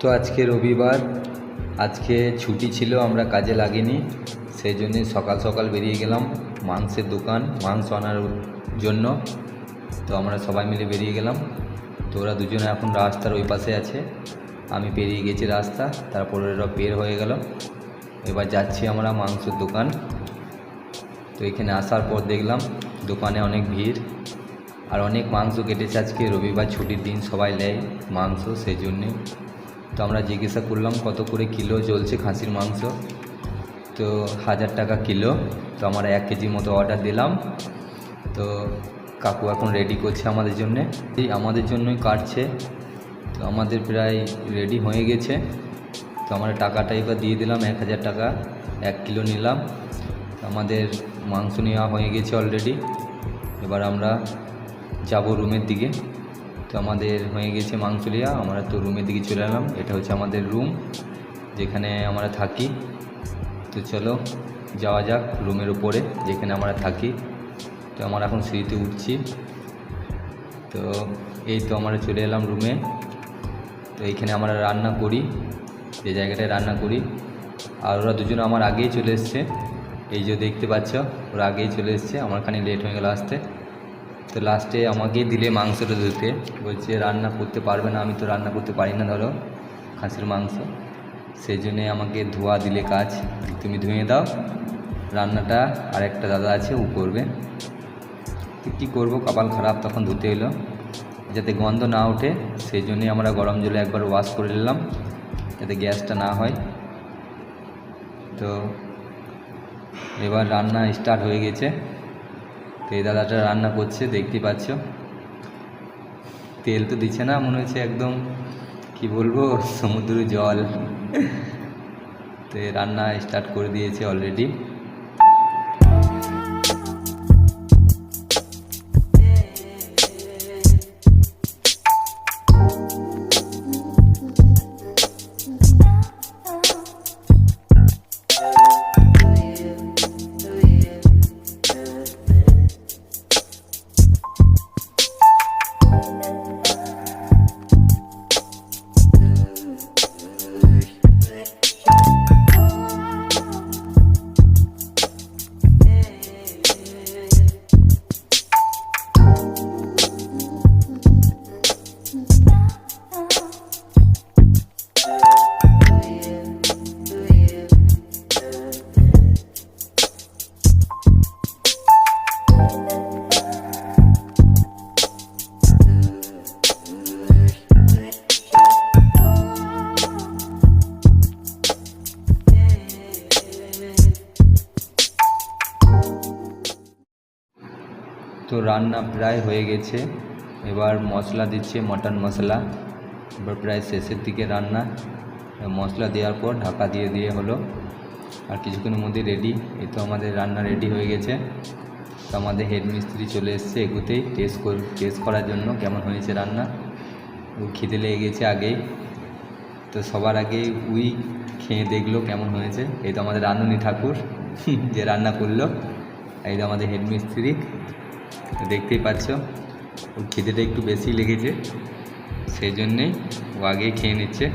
তো আজকে রবিবার, আজকে ছুটি ছিল, আমরা কাজে লাগিনি, সেই জন্যে সকাল সকাল বেরিয়ে গেলাম মাংসের দোকান, মাংস আনার জন্য। তো আমরা সবাই মিলে বেরিয়ে গেলাম। তো ওরা দুজনে এখন রাস্তার ওই পাশে আছে, আমি পেরিয়ে গেছি রাস্তা, তারপরে ওরা বের হয়ে গেল। এবার যাচ্ছি আমরা মাংসের দোকান। তো এখানে আসার পর দেখলাম দোকানে অনেক ভিড়, আর অনেক মাংস কেটেছে। আজকে রবিবার ছুটির দিন, সবাই নেয় মাংস, সেই জন্যে। তো আমরা জিজ্ঞাসা করলাম কত করে কিলো চলছে খাসির মাংস। তো 1000 টাকা কিলো। তো আমরা 1 কেজি মতো অর্ডার দিলাম। তো কাকু এখন রেডি করছে আমাদের জন্যে, আমাদের জন্যই কাটছে। তো আমাদের প্রায় রেডি হয়ে গেছে। তো আমরা টাকাটা এবার দিয়ে দিলাম, 1000 টাকা, 1 কিলো নিলাম। আমাদের মাংস নেওয়া হয়ে গেছে অলরেডি। এবার আমরা যাব রুমের দিকে। তো আমাদের হয়ে গেছে মাংস নেওয়া, আমরা তো রুমের দিকে চলে এলাম। এটা হচ্ছে আমাদের রুম, যেখানে আমরা থাকি। তো চলো যাওয়া যাক রুমের উপরে, যেখানে আমরা থাকি। তো আমরা এখন সিঁড়িতে উঠছি। তো এই তো আমরা চলে এলাম রুমে। তো এইখানে আমরা রান্না করি, যে জায়গাটায় রান্না করি। আর ওরা দুজন আমার আগেই চলে এসছে, এই যে দেখতে পাচ্ছ, ওরা আগেই চলে এসছে, আমার খানি লেট হয়ে গেল আসতে। তো লাস্টে আমাকে দিলে মাংসটা ধুতে, বলছে রান্না করতে পারবে না, আমি তো রান্না করতে পারি না ধরো খাসির মাংস, সেই জন্যে আমাকে ধোয়া দিলে কাজ, তুমি ধুয়ে দাও রান্নাটা, আর একটা দাদা আছে ও করবে। তো কী করবো, কপাল খারাপ, তখন ধুতে এলো যাতে গন্ধ না ওঠে, সেই জন্যে আমরা গরম জলে একবার ওয়াশ করে নিলাম যাতে গ্যাসটা না হয়। তো এবার রান্না স্টার্ট হয়ে গেছে। তো এই দাদাটা রান্না করছে, দেখতে পাচ্ছ, তেল তো দিচ্ছে না, মনে হচ্ছে একদম কি বলবো সমুদ্র জল। তো রান্না স্টার্ট করে দিয়েছে অলরেডি। তো রান্না প্রায় হয়ে গেছে, এবার মশলা দিচ্ছে, মটন মশলা। এবার প্রায় শেষের দিকে রান্না, মশলা দেওয়ার পর ঢাকা দিয়ে হলো, আর কিছুক্ষণের মধ্যে রেডি। এই তো আমাদের রান্না রেডি হয়ে গেছে। তো আমাদের হেড মিস্ত্রি চলে এসছে এগুতেই টেস্ট করার জন্য কেমন হয়েছে রান্না। ও খিদে লেগে গেছে আগেই, তো সবার আগে উই খেয়ে দেখলো কেমন হয়েছে। এই তো আমাদের রাঁধুনি ঠাকুর যে রান্না করলো, এই তো আমাদের হেড মিস্ত্রি। দেখতেই পাচ্ছ, ওর খিদেটা একটু বেশি লেগেছে, সেই জন্যেই ও আগেই খেয়ে নিচ্ছে।